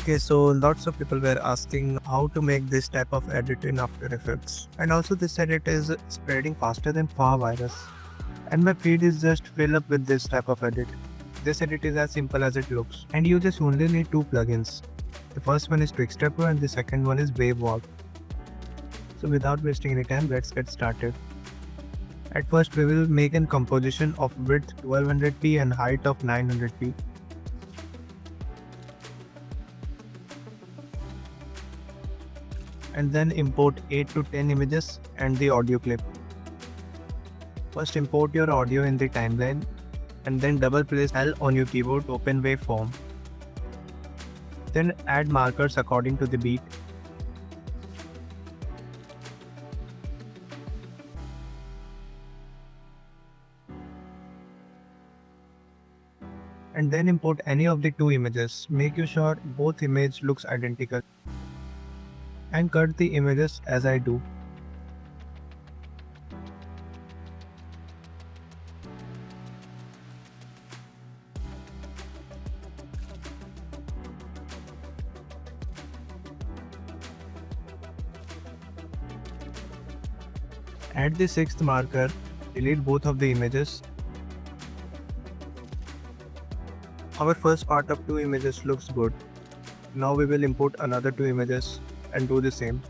Okay, so lots of people were asking how to make this type of edit in After Effects. And also this edit is spreading faster than far virus. And my feed is just filled up with this type of edit. This edit is as simple as it looks. And you just only need two plugins. The first one is twixtor Pro and the second one is Wavewalk. So without wasting any time, let's get started. At first we will make a composition of width 1200p and height of 900p. And then import 8 to 10 images and the audio clip. First import your audio in the timeline and then double press L on your keyboard to open waveform. Then add markers according to the beat. And then import any of the two images. Make sure both image looks identical. And cut the images as I do. Add the sixth marker, delete both of the images. Our first part of two images looks good. Now we will import another two images and do the same.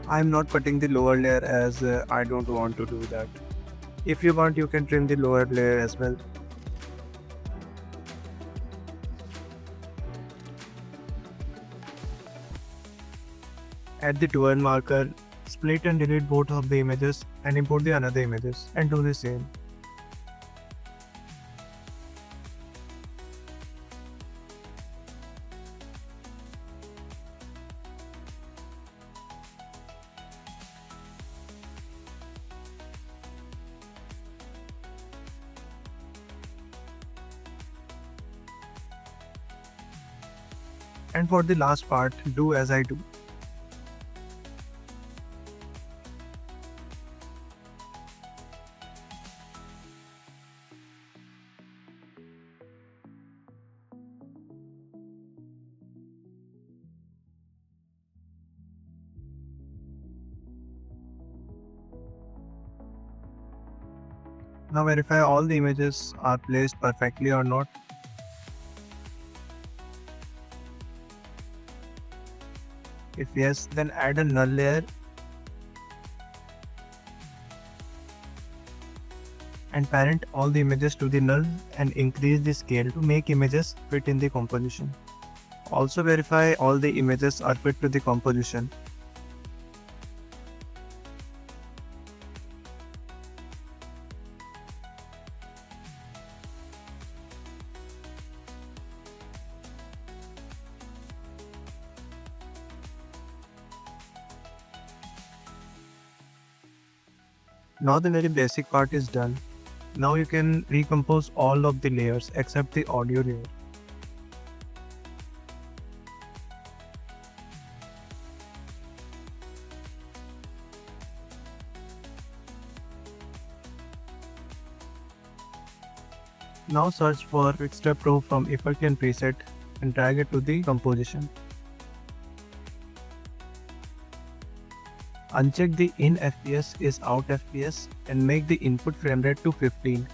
I am not cutting the lower layer as I don't want to do that. If you want, you can trim the lower layer as well. Add the 12 marker, split and delete both of the images and import the another images and do the same. And for the last part, do as I do. Now verify all the images are placed perfectly or not. If yes, then add a null layer and parent all the images to the null and increase the scale to make images fit in the composition. Also verify all the images are fit to the composition. Now the very basic part is done. Now you can recompose all of the layers except the audio layer. Now search for twixtor Pro from Effect and Preset and drag it to the composition. Uncheck the in FPS is out FPS and make the input frame rate to 15.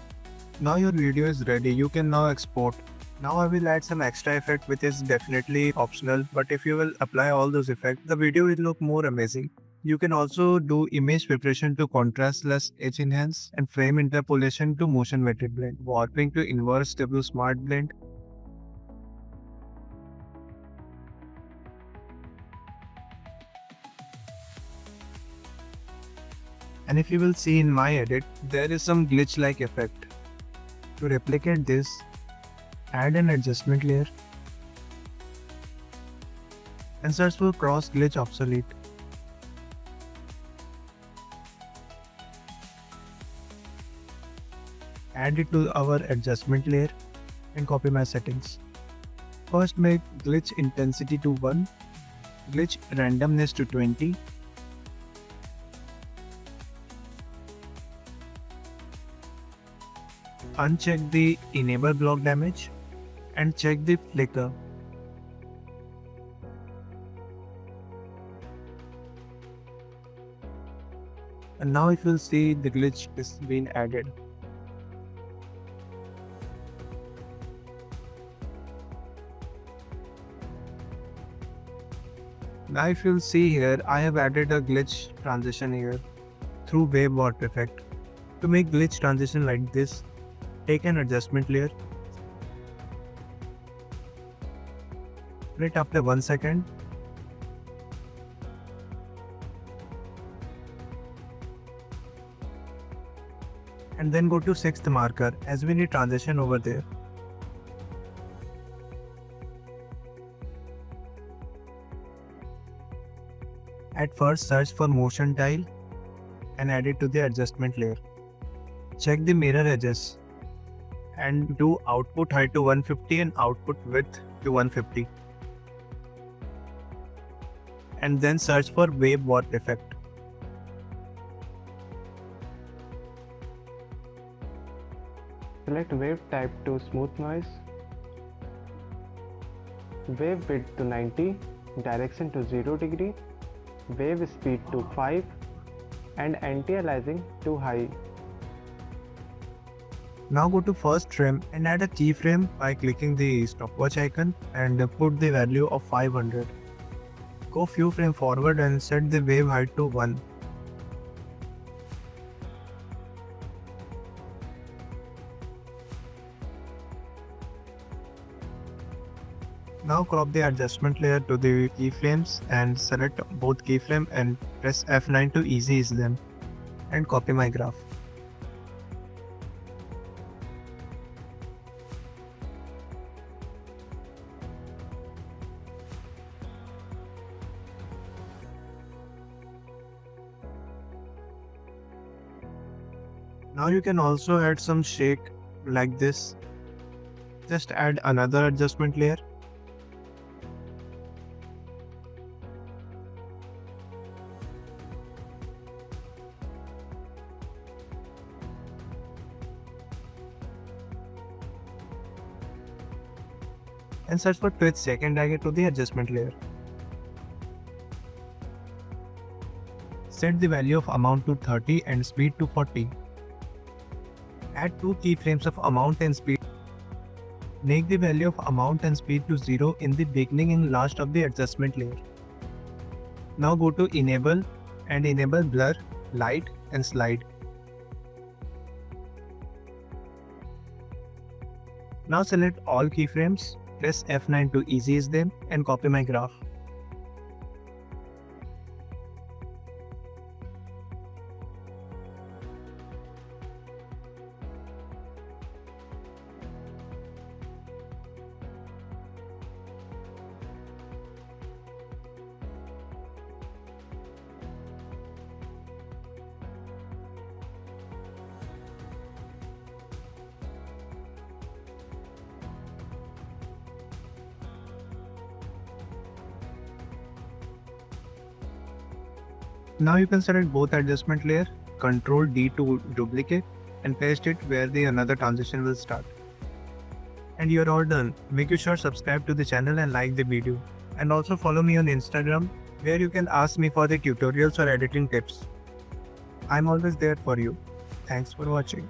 Now your video is ready, you can now export. Now I will add some extra effect which is definitely optional, but if you will apply all those effects, the video will look more amazing. You can also do image preparation to contrast less edge enhance and frame interpolation to motion weighted blend, warping to inverse W smart blend. And if you will see in my edit, there is some glitch like effect. To replicate this, add an adjustment layer and search for cross glitch obsolete. Add it to our adjustment layer and copy my settings. First make glitch intensity to 1, glitch randomness to 20, uncheck the enable block damage and check the flicker. And now if you'll see, the glitch is being added. Now if you'll see here, I have added a glitch transition here through wave warp effect. To make glitch transition like this, take an adjustment layer, split after 1 second, and then go to 6th marker as we need transition over there. At first search for motion tile and add it to the adjustment layer. Check the mirror edges and do output height to 150 and output width to 150. And then search for wave warp effect. Select wave type to smooth noise, wave width to 90, direction to 0 degree, wave speed to 5 and anti-aliasing to high. Now go to first frame and add a keyframe by clicking the stopwatch icon and put the value of 500. Go few frames forward and set the wave height to 1. Now crop the adjustment layer to the keyframes and select both keyframe and press F9 to ease them and copy my graph. Now you can also add some shake like this. Just add another adjustment layer. And search for twitch and drag it to the adjustment layer. Set the value of amount to 30 and speed to 40. Add 2 keyframes of amount and speed. Make the value of amount and speed to 0 in the beginning and last of the adjustment layer. Now go to enable and enable blur, light and slide. Now select all keyframes, press F9 to ease them and copy my graph. Now you can select both adjustment layer, Ctrl D to duplicate and paste it where the another transition will start. And you're all done. Make sure subscribe to the channel and like the video. And also follow me on Instagram where you can ask me for the tutorials or editing tips. I'm always there for you. Thanks for watching.